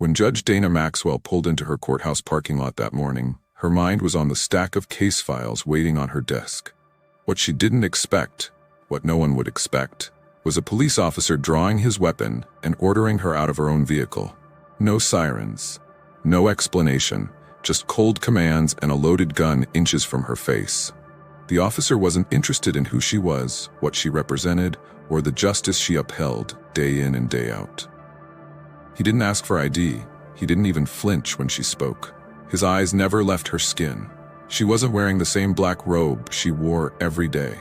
When Judge Dana Maxwell pulled into her courthouse parking lot that morning, her mind was on the stack of case files waiting on her desk. What she didn't expect, what no one would expect, was a police officer drawing his weapon and ordering her out of her own vehicle. No sirens, no explanation, just cold commands and a loaded gun inches from her face. The officer wasn't interested in who she was, what she represented, or the justice she upheld day in and day out. He didn't ask for ID. He didn't even flinch when she spoke. His eyes never left her skin. She wasn't wearing the same black robe she wore every day,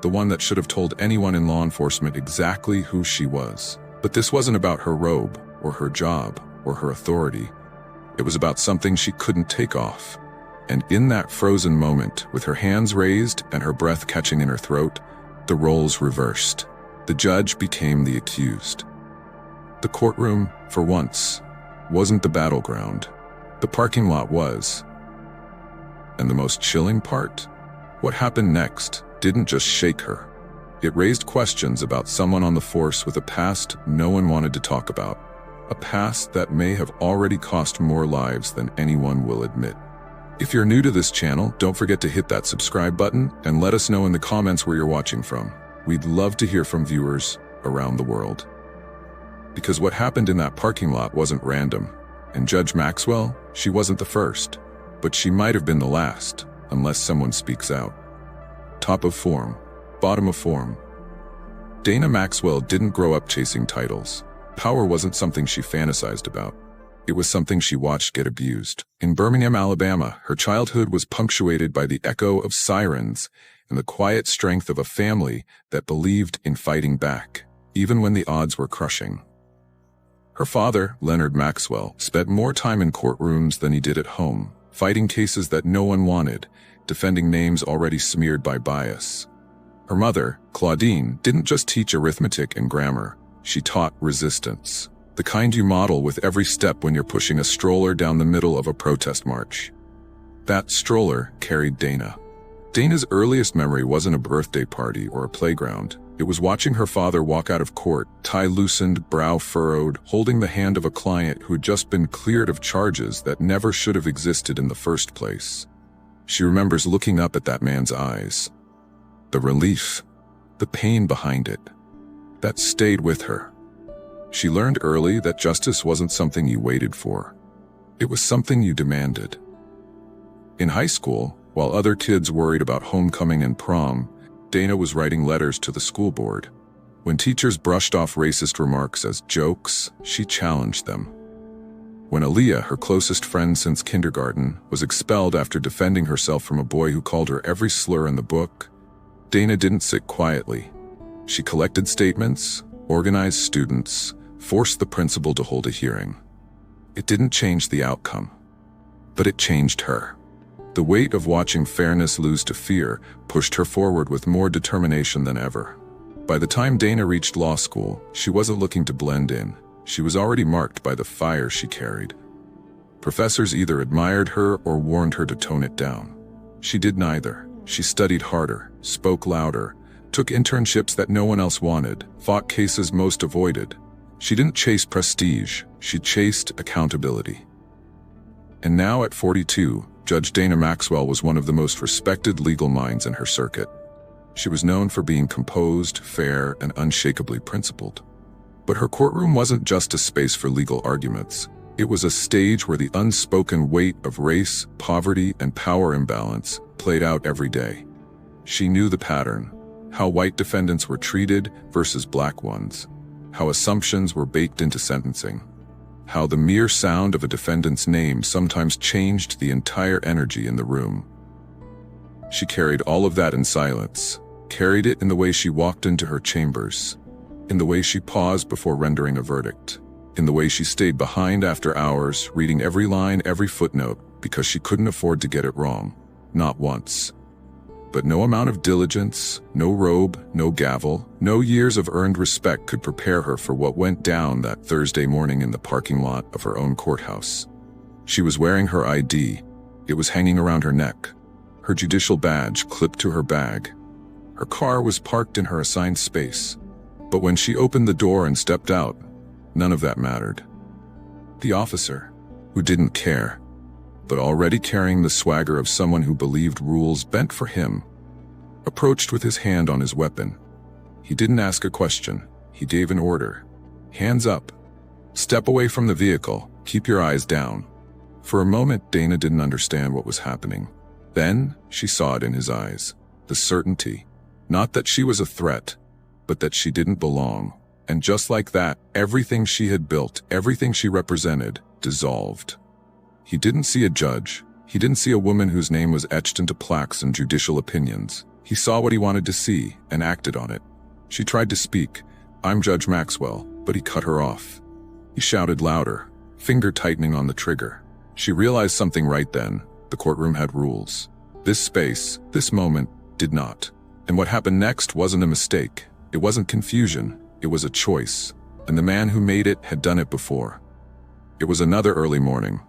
the one that should have told anyone in law enforcement exactly who she was. But this wasn't about her robe, or her job, or her authority. It was about something she couldn't take off. And in that frozen moment, with her hands raised and her breath catching in her throat, the roles reversed. The judge became the accused. The courtroom, for once, wasn't the battleground. The parking lot was. And the most chilling part? What happened next didn't just shake her. It raised questions about someone on the force with a past no one wanted to talk about. A past that may have already cost more lives than anyone will admit. If you're new to this channel, don't forget to hit that subscribe button and let us know in the comments where you're watching from. We'd love to hear from viewers around the world. Because what happened in that parking lot wasn't random. And Judge Maxwell, she wasn't the first. But she might have been the last, unless someone speaks out. Top of form, bottom of form. Dana Maxwell didn't grow up chasing titles. Power wasn't something she fantasized about. It was something she watched get abused. In Birmingham, Alabama, her childhood was punctuated by the echo of sirens and the quiet strength of a family that believed in fighting back, even when the odds were crushing. Her father, Leonard Maxwell, spent more time in courtrooms than he did at home, fighting cases that no one wanted, defending names already smeared by bias. Her mother, Claudine, didn't just teach arithmetic and grammar. She taught resistance, the kind you model with every step when you're pushing a stroller down the middle of a protest march. That stroller carried Dana. Dana's earliest memory wasn't a birthday party or a playground. It was watching her father walk out of court, tie loosened, brow furrowed, holding the hand of a client who had just been cleared of charges that never should have existed in the first place. She remembers looking up at that man's eyes. The relief, the pain behind it, that stayed with her. She learned early that justice wasn't something you waited for. It was something you demanded. In high school, while other kids worried about homecoming and prom, Dana was writing letters to the school board. When teachers brushed off racist remarks as jokes, she challenged them. When Aaliyah, her closest friend since kindergarten, was expelled after defending herself from a boy who called her every slur in the book, Dana didn't sit quietly. She collected statements, organized students, forced the principal to hold a hearing. It didn't change the outcome, but it changed her. The weight of watching fairness lose to fear pushed her forward with more determination than ever. By the time Dana reached law school, she wasn't looking to blend in. She was already marked by the fire she carried. Professors either admired her or warned her to tone it down. She did neither. She studied harder, spoke louder, took internships that no one else wanted, fought cases most avoided. She didn't chase prestige, she chased accountability. And now at 42, Judge Dana Maxwell was one of the most respected legal minds in her circuit. She was known for being composed, fair, and unshakably principled. But her courtroom wasn't just a space for legal arguments. It was a stage where the unspoken weight of race, poverty, and power imbalance played out every day. She knew the pattern, how white defendants were treated versus black ones, how assumptions were baked into sentencing, how the mere sound of a defendant's name sometimes changed the entire energy in the room. She carried all of that in silence, carried it in the way she walked into her chambers, in the way she paused before rendering a verdict, in the way she stayed behind after hours, reading every line, every footnote, because she couldn't afford to get it wrong, not once. But no amount of diligence, no robe, no gavel, no years of earned respect could prepare her for what went down that Thursday morning in the parking lot of her own courthouse. She was wearing her ID. It was hanging around her neck, her judicial badge clipped to her bag. Her car was parked in her assigned space. But when she opened the door and stepped out, none of that mattered. The officer, who didn't care, but already carrying the swagger of someone who believed rules bent for him, approached with his hand on his weapon. He didn't ask a question. He gave an order. Hands up. Step away from the vehicle. Keep your eyes down. For a moment, Dana didn't understand what was happening. Then, she saw it in his eyes. The certainty. Not that she was a threat, but that she didn't belong. And just like that, everything she had built, everything she represented, dissolved. He didn't see a judge. He didn't see a woman whose name was etched into plaques and judicial opinions. He saw what he wanted to see and acted on it. She tried to speak. "I'm Judge Maxwell," but he cut her off. He shouted louder, finger tightening on the trigger. She realized something right then. The courtroom had rules. This space, this moment, did not. And what happened next wasn't a mistake. It wasn't confusion. It was a choice. And the man who made it had done it before. It was another early morning.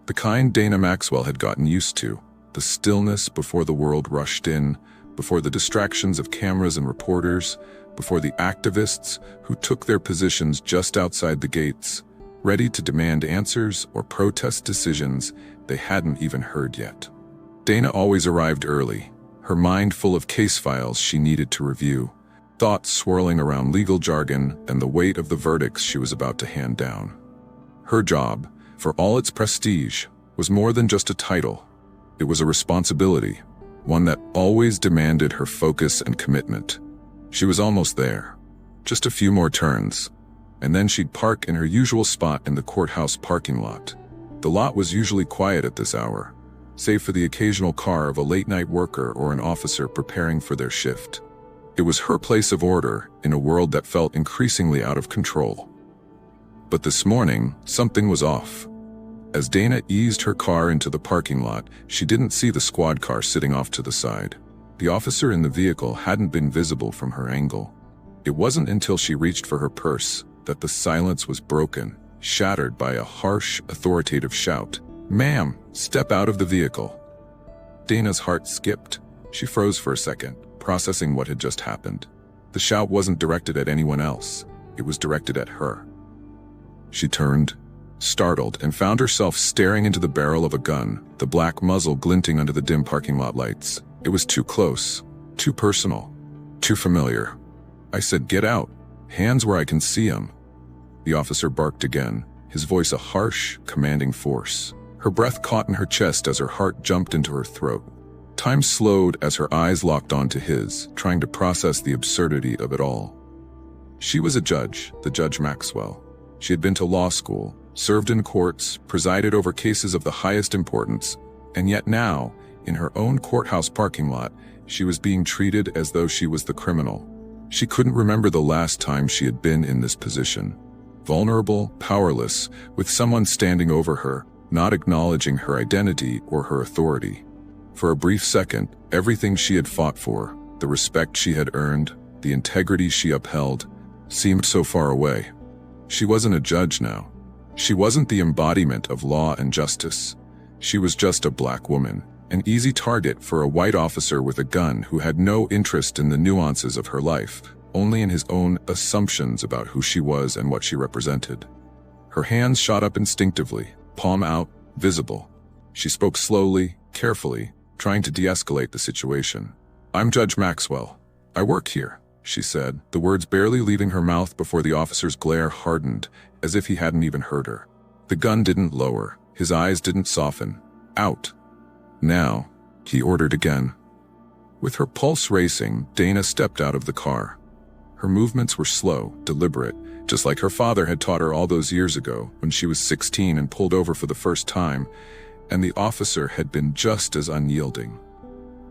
The kind Dana Maxwell had gotten used to. The stillness before the world rushed in, before the distractions of cameras and reporters, before the activists who took their positions just outside the gates, ready to demand answers or protest decisions they hadn't even heard yet. Dana always arrived early, her mind full of case files she needed to review, thoughts swirling around legal jargon and the weight of the verdicts she was about to hand down. Her job, for all its prestige, was more than just a title. It was a responsibility, one that always demanded her focus and commitment. She was almost there. Just a few more turns, and then she'd park in her usual spot in the courthouse parking lot. The lot was usually quiet at this hour, save for the occasional car of a late-night worker or an officer preparing for their shift. It was her place of order in a world that felt increasingly out of control. But this morning, something was off. As Dana eased her car into the parking lot, she didn't see the squad car sitting off to the side. The officer in the vehicle hadn't been visible from her angle. It wasn't until she reached for her purse that the silence was broken, shattered by a harsh, authoritative shout. "Ma'am, step out of the vehicle." Dana's heart skipped. She froze for a second, processing what had just happened. The shout wasn't directed at anyone else. It was directed at her. She turned, startled, and found herself staring into the barrel of a gun, the black muzzle glinting under the dim parking lot lights. It was too close, too personal, too familiar. "I said, get out. Hands where I can see them." The officer barked again, his voice a harsh, commanding force. Her breath caught in her chest as her heart jumped into her throat. Time slowed as her eyes locked onto his, trying to process the absurdity of it all. She was a judge, the Judge Maxwell. She had been to law school, served in courts, presided over cases of the highest importance, and yet now, in her own courthouse parking lot, she was being treated as though she was the criminal. She couldn't remember the last time she had been in this position. Vulnerable, powerless, with someone standing over her, not acknowledging her identity or her authority. For a brief second, everything she had fought for, the respect she had earned, the integrity she upheld, seemed so far away. She wasn't a judge now. She wasn't the embodiment of law and justice. She was just a black woman, an easy target for a white officer with a gun who had no interest in the nuances of her life, only in his own assumptions about who she was and what she represented. Her hands shot up instinctively, palm out, visible. She spoke slowly, carefully, trying to de-escalate the situation. "I'm Judge Maxwell. I work here," she said, the words barely leaving her mouth before the officer's glare hardened, as if he hadn't even heard her. The gun didn't lower, his eyes didn't soften. "Out. Now," he ordered again. With her pulse racing, Dana stepped out of the car. Her movements were slow, deliberate, just like her father had taught her all those years ago when she was 16 and pulled over for the first time, and the officer had been just as unyielding.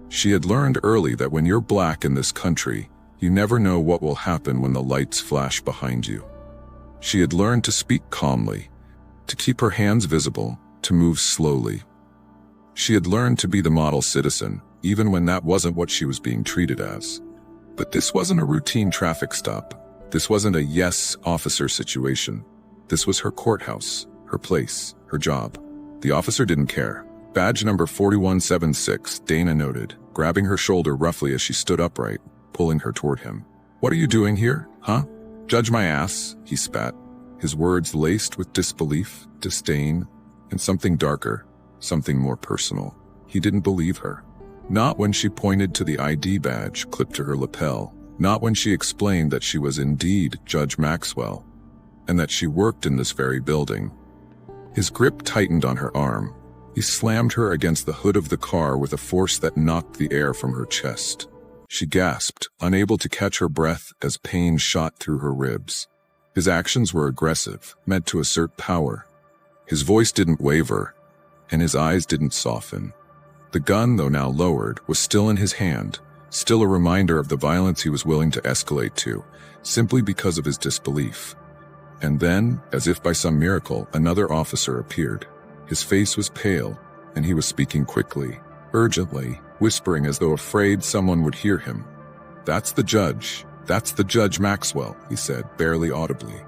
She had learned early that when you're black in this country, you never know what will happen when the lights flash behind you. She had learned to speak calmly, to keep her hands visible, to move slowly. She had learned to be the model citizen, even when that wasn't what she was being treated as. But this wasn't a routine traffic stop. This wasn't a yes officer situation. This was her courthouse, her place, her job. The officer didn't care. "Badge number 4176, Dana noted, grabbing her shoulder roughly as she stood upright, pulling her toward him. "What are you doing here, huh?" "Judge my ass," he spat. his words laced with disbelief, disdain, and something darker, something more personal. He didn't believe her. Not when she pointed to the ID badge clipped to her lapel, not when she explained that she was indeed Judge Maxwell, and that she worked in this very building. His grip tightened on her arm. He slammed her against the hood of the car with a force that knocked the air from her chest. She gasped, unable to catch her breath as pain shot through her ribs. His actions were aggressive, meant to assert power. His voice didn't waver, and his eyes didn't soften. The gun, though now lowered, was still in his hand, still a reminder of the violence he was willing to escalate to, simply because of his disbelief. And then, as if by some miracle, another officer appeared. His face was pale, and he was speaking quickly, urgently, whispering as though afraid someone would hear him. "That's the judge. That's the Judge Maxwell," he said, barely audibly.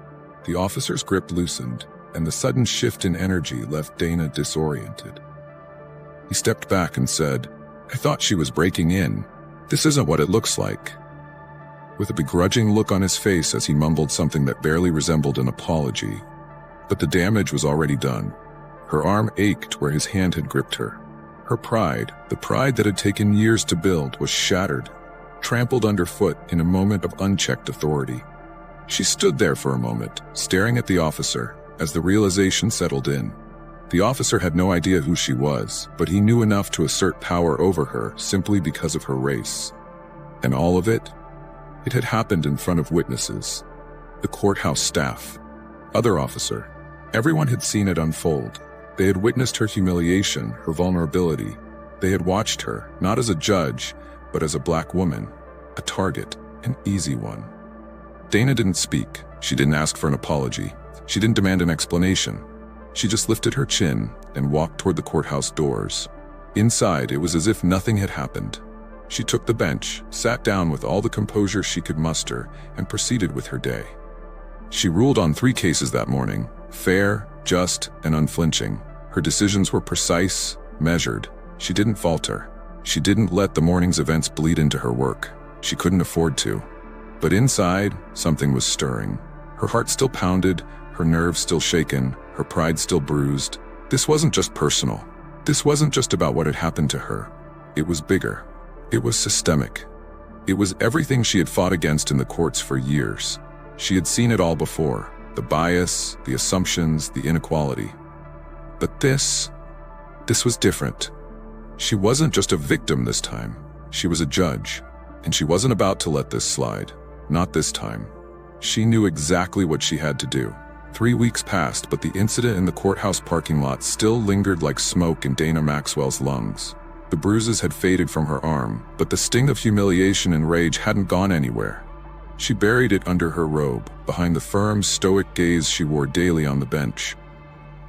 The officer's grip loosened, and the sudden shift in energy left Dana disoriented. He stepped back and said, "I thought she was breaking in. This isn't what it looks like." With a begrudging look on his face as he mumbled something that barely resembled an apology. But the damage was already done. Her arm ached where his hand had gripped her. Her pride, the pride that had taken years to build, was shattered, trampled underfoot in a moment of unchecked authority. She stood there for a moment, staring at the officer, as the realization settled in. The officer had no idea who she was, but he knew enough to assert power over her simply because of her race. And all of it? It had happened in front of witnesses. The courthouse staff. Other officer. Everyone had seen it unfold. They had witnessed her humiliation, her vulnerability. They had watched her, not as a judge, but as a black woman, a target, an easy one. Dana didn't speak. She didn't ask for an apology. She didn't demand an explanation. She just lifted her chin and walked toward the courthouse doors. Inside, it was as if nothing had happened. She took the bench, sat down with all the composure she could muster, and proceeded with her day. She ruled on 3 cases that morning, fair, just, and unflinching. Her decisions were precise, measured. She didn't falter. She didn't let the morning's events bleed into her work. She couldn't afford to. But inside, something was stirring. Her heart still pounded, her nerves still shaken, her pride still bruised. This wasn't just personal. This wasn't just about what had happened to her. It was bigger. It was systemic. It was everything she had fought against in the courts for years. She had seen it all before. The bias, the assumptions, the inequality. But this was different. She wasn't just a victim this time. She was a judge. And she wasn't about to let this slide. Not this time. She knew exactly what she had to do. 3 weeks passed, but the incident in the courthouse parking lot still lingered like smoke in Dana Maxwell's lungs. The bruises had faded from her arm, but the sting of humiliation and rage hadn't gone anywhere. She buried it under her robe, behind the firm, stoic gaze she wore daily on the bench.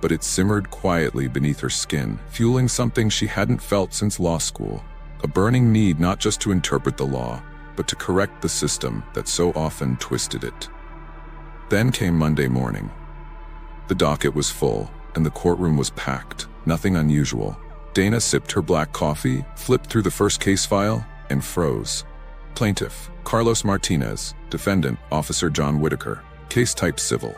But it simmered quietly beneath her skin, fueling something she hadn't felt since law school. A burning need not just to interpret the law, but to correct the system that so often twisted it. Then came Monday morning. The docket was full, and the courtroom was packed. Nothing unusual. Dana sipped her black coffee, flipped through the first case file, and froze. Plaintiff, Carlos Martinez. Defendant, Officer John Whitaker. Case type civil.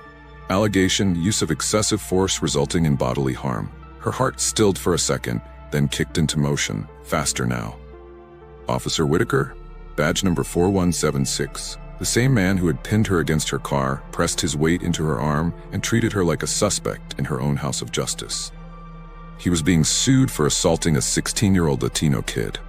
Allegation, use of excessive force resulting in bodily harm. Her heart stilled for a second, then kicked into motion. Faster now. Officer Whitaker? Badge number 4176. The same man who had pinned her against her car, pressed his weight into her arm, and treated her like a suspect in her own house of justice. He was being sued for assaulting a 16-year-old Latino kid.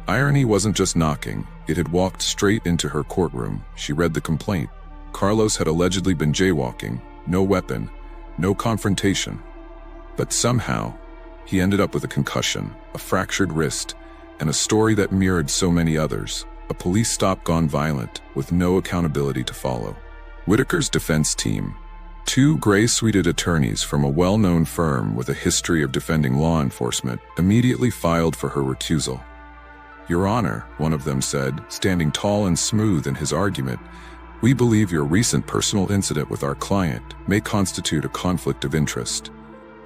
Irony wasn't just knocking, it had walked straight into her courtroom. She read the complaint. Carlos had allegedly been jaywalking, no weapon, no confrontation. But somehow, he ended up with a concussion, a fractured wrist, and a story that mirrored so many others. A police stop gone violent, with no accountability to follow. Whitaker's defense team, 2 gray-suited attorneys from a well-known firm with a history of defending law enforcement, immediately filed for her recusal. "Your Honor," one of them said, standing tall and smooth in his argument, "we believe your recent personal incident with our client may constitute a conflict of interest.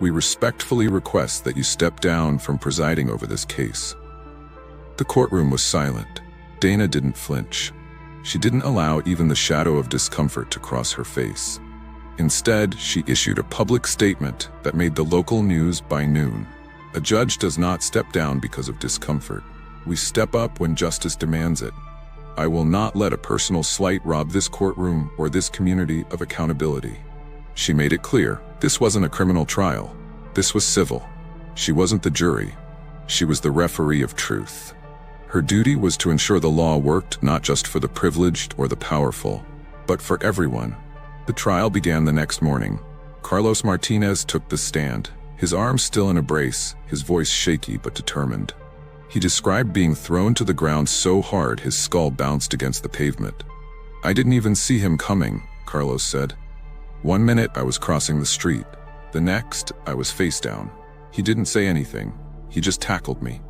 We respectfully request that you step down from presiding over this case." The courtroom was silent. Dana didn't flinch. She didn't allow even the shadow of discomfort to cross her face. Instead, she issued a public statement that made the local news by noon. A judge does not step down because of discomfort. We step up when justice demands it. I will not let a personal slight rob this courtroom or this community of accountability. She made it clear, this wasn't a criminal trial. This was civil. She wasn't the jury. She was the referee of truth. Her duty was to ensure the law worked not just for the privileged or the powerful, but for everyone. The trial began the next morning. Carlos Martinez took the stand, his arms still in a brace, his voice shaky but determined. He described being thrown to the ground so hard his skull bounced against the pavement. "I didn't even see him coming," Carlos said. "One minute I was crossing the street. The next, I was face down. He didn't say anything. He just tackled me."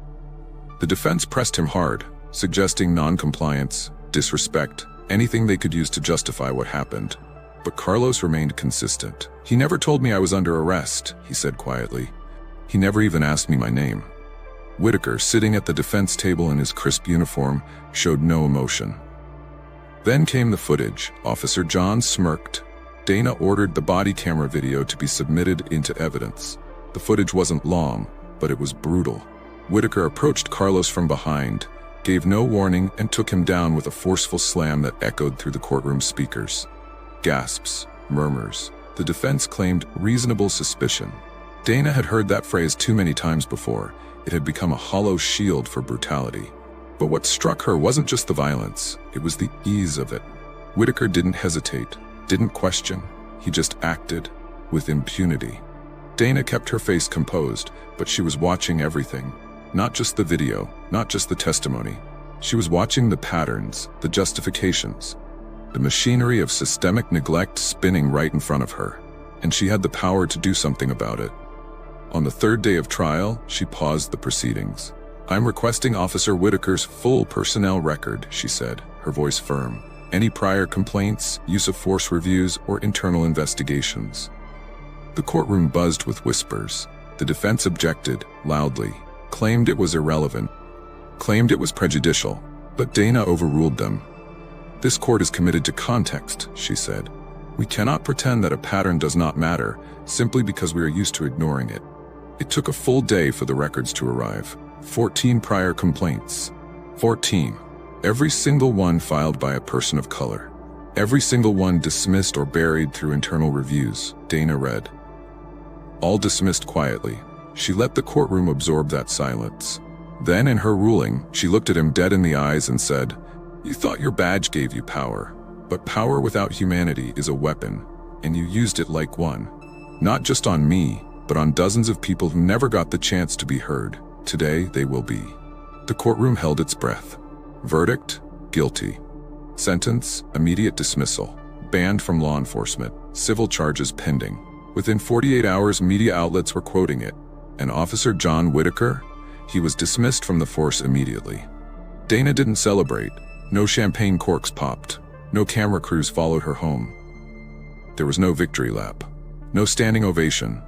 The defense pressed him hard, suggesting non-compliance, disrespect, anything they could use to justify what happened. But Carlos remained consistent. "He never told me I was under arrest," he said quietly. "He never even asked me my name." Whitaker, sitting at the defense table in his crisp uniform, showed no emotion. Then came the footage. Officer John smirked. Dana ordered the body camera video to be submitted into evidence. The footage wasn't long, but it was brutal. Whitaker approached Carlos from behind, gave no warning, and took him down with a forceful slam that echoed through the courtroom speakers. Gasps, murmurs. The defense claimed reasonable suspicion. Dana had heard that phrase too many times before. It had become a hollow shield for brutality. But what struck her wasn't just the violence, it was the ease of it. Whitaker didn't hesitate, didn't question. He just acted with impunity. Dana kept her face composed, but she was watching everything. Not just the video, not just the testimony. She was watching the patterns, the justifications, the machinery of systemic neglect spinning right in front of her. And she had the power to do something about it. On the third day of trial, she paused the proceedings. "I'm requesting Officer Whitaker's full personnel record," she said, her voice firm. "Any prior complaints, use of force reviews, or internal investigations." The courtroom buzzed with whispers. The defense objected, loudly, claimed it was irrelevant, claimed it was prejudicial, but Dana overruled them. "This court is committed to context," she said. "We cannot pretend that a pattern does not matter, simply because we are used to ignoring it." It took a full day for the records to arrive. 14 prior complaints. 14. Every single one filed by a person of color. Every single one dismissed or buried through internal reviews, Dana read. All dismissed quietly. She let the courtroom absorb that silence. Then in her ruling, she looked at him dead in the eyes and said, "You thought your badge gave you power, but power without humanity is a weapon, and you used it like one. Not just on me, but on dozens of people who never got the chance to be heard. Today, they will be." The courtroom held its breath. Verdict, guilty. Sentence, immediate dismissal. Banned from law enforcement. Civil charges pending. Within 48 hours, media outlets were quoting it. And Officer John Whitaker? He was dismissed from the force immediately. Dana didn't celebrate. No champagne corks popped. No camera crews followed her home. There was no victory lap. No standing ovation.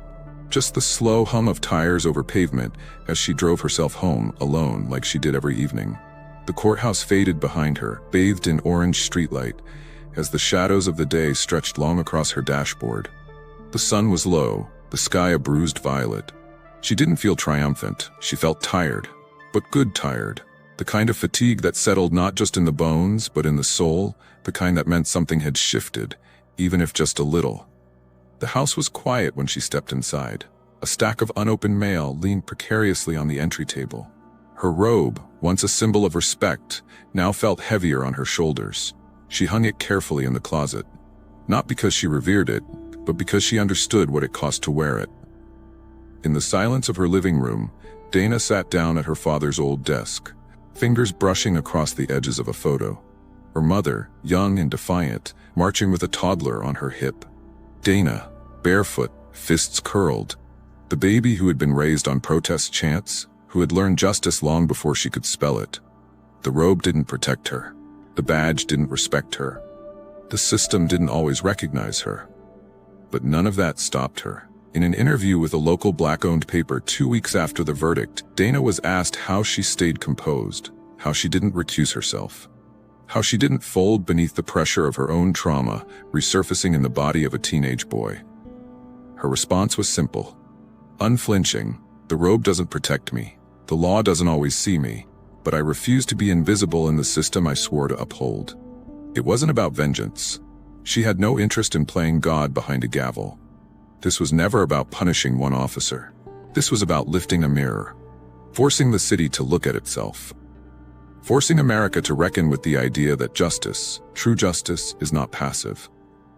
Just the slow hum of tires over pavement as she drove herself home alone like she did every evening. The courthouse faded behind her, bathed in orange streetlight, as the shadows of the day stretched long across her dashboard. The sun was low, the sky a bruised violet. She didn't feel triumphant, she felt tired, but good tired. The kind of fatigue that settled not just in the bones, but in the soul, the kind that meant something had shifted, even if just a little. The house was quiet when she stepped inside. A stack of unopened mail leaned precariously on the entry table. Her robe, once a symbol of respect, now felt heavier on her shoulders. She hung it carefully in the closet. Not because she revered it, but because she understood what it cost to wear it. In the silence of her living room, Dana sat down at her father's old desk, fingers brushing across the edges of a photo. Her mother, young and defiant, marching with a toddler on her hip. Dana, barefoot, fists curled. The baby who had been raised on protest chants, who had learned justice long before she could spell it. The robe didn't protect her. The badge didn't respect her. The system didn't always recognize her. But none of that stopped her. In an interview with a local black-owned paper 2 weeks after the verdict, Dana was asked how she stayed composed, how she didn't recuse herself. How she didn't fold beneath the pressure of her own trauma, resurfacing in the body of a teenage boy. Her response was simple. Unflinching, the robe doesn't protect me. The law doesn't always see me, but I refuse to be invisible in the system I swore to uphold. It wasn't about vengeance. She had no interest in playing God behind a gavel. This was never about punishing one officer. This was about lifting a mirror, forcing the city to look at itself. Forcing America to reckon with the idea that justice, true justice, is not passive.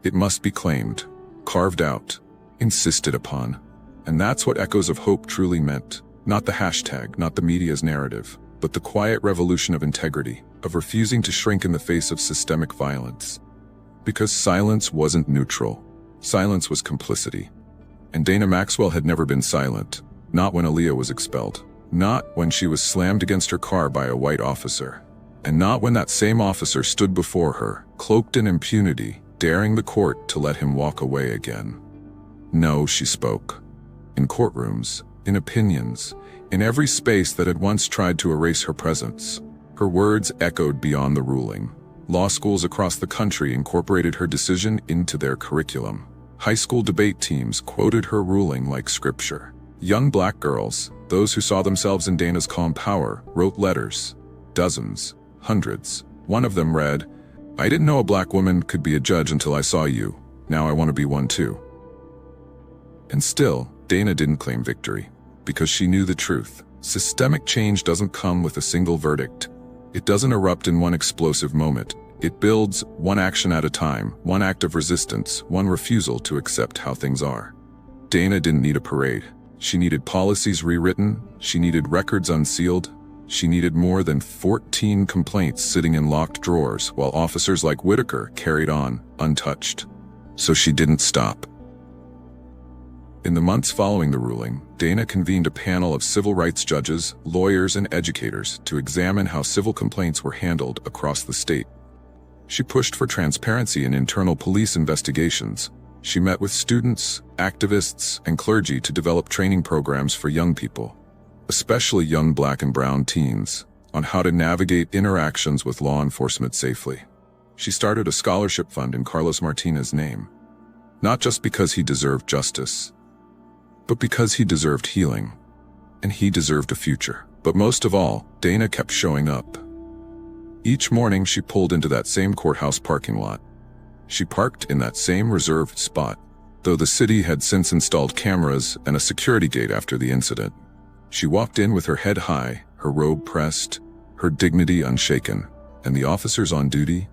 It must be claimed, carved out, insisted upon. And that's what Echoes of Hope truly meant. Not the hashtag, not the media's narrative, but the quiet revolution of integrity, of refusing to shrink in the face of systemic violence. Because silence wasn't neutral. Silence was complicity. And Dana Maxwell had never been silent, not when Aaliyah was expelled. Not when she was slammed against her car by a white officer. And not when that same officer stood before her, cloaked in impunity, daring the court to let him walk away again. No, she spoke. In courtrooms, in opinions, in every space that had once tried to erase her presence. Her words echoed beyond the ruling. Law schools across the country incorporated her decision into their curriculum. High school debate teams quoted her ruling like scripture. Young black girls, those who saw themselves in Dana's calm power, wrote letters. Dozens, hundreds. One of them read, "I didn't know a black woman could be a judge until I saw you. Now I want to be one too." And still, Dana didn't claim victory, because she knew the truth. Systemic change doesn't come with a single verdict. It doesn't erupt in one explosive moment. It builds one action at a time, one act of resistance, one refusal to accept how things are. Dana didn't need a parade. She needed policies rewritten, she needed records unsealed, she needed more than 14 complaints sitting in locked drawers while officers like Whitaker carried on, untouched. So she didn't stop. In the months following the ruling, Dana convened a panel of civil rights judges, lawyers, and educators to examine how civil complaints were handled across the state. She pushed for transparency in internal police investigations. She met with students, activists, and clergy to develop training programs for young people, especially young black and brown teens, on how to navigate interactions with law enforcement safely. She started a scholarship fund in Carlos Martinez's name, not just because he deserved justice, but because he deserved healing, and he deserved a future. But most of all, Dana kept showing up. Each morning she pulled into that same courthouse parking lot. She parked in that same reserved spot, though the city had since installed cameras and a security gate after the incident. She walked in with her head high, her robe pressed, her dignity unshaken, and the officers on duty,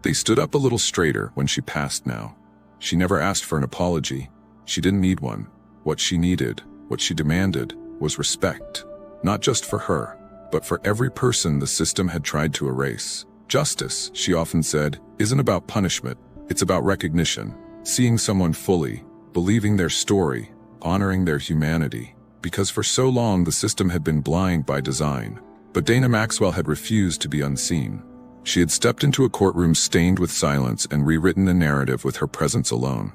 they stood up a little straighter when she passed now. She never asked for an apology. She didn't need one. What she needed, what she demanded, was respect. Not just for her, but for every person the system had tried to erase. Justice, she often said, isn't about punishment. It's about recognition. Seeing someone fully, believing their story, honoring their humanity. Because for so long the system had been blind by design. But Dana Maxwell had refused to be unseen. She had stepped into a courtroom stained with silence and rewritten the narrative with her presence alone.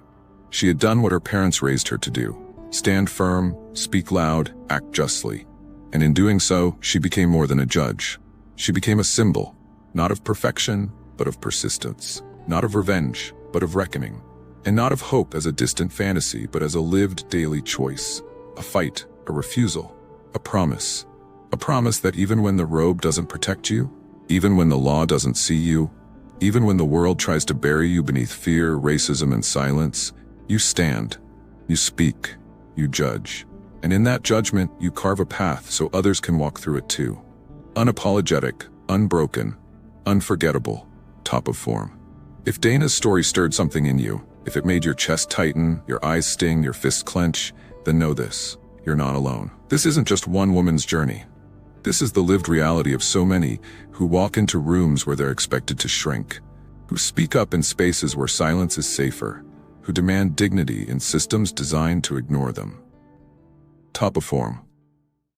She had done what her parents raised her to do. Stand firm, speak loud, act justly. And in doing so, she became more than a judge. She became a symbol, not of perfection, but of persistence. Not of revenge, but of reckoning. And not of hope as a distant fantasy, but as a lived daily choice. A fight, a refusal, a promise. A promise that even when the robe doesn't protect you, even when the law doesn't see you, even when the world tries to bury you beneath fear, racism, and silence, you stand, you speak, you judge. And in that judgment, you carve a path so others can walk through it too. Unapologetic, unbroken, unforgettable, top of form. If Dana's story stirred something in you, if it made your chest tighten, your eyes sting, your fists clench, then know this, you're not alone. This isn't just one woman's journey. This is the lived reality of so many who walk into rooms where they're expected to shrink, who speak up in spaces where silence is safer, who demand dignity in systems designed to ignore them. Top of form.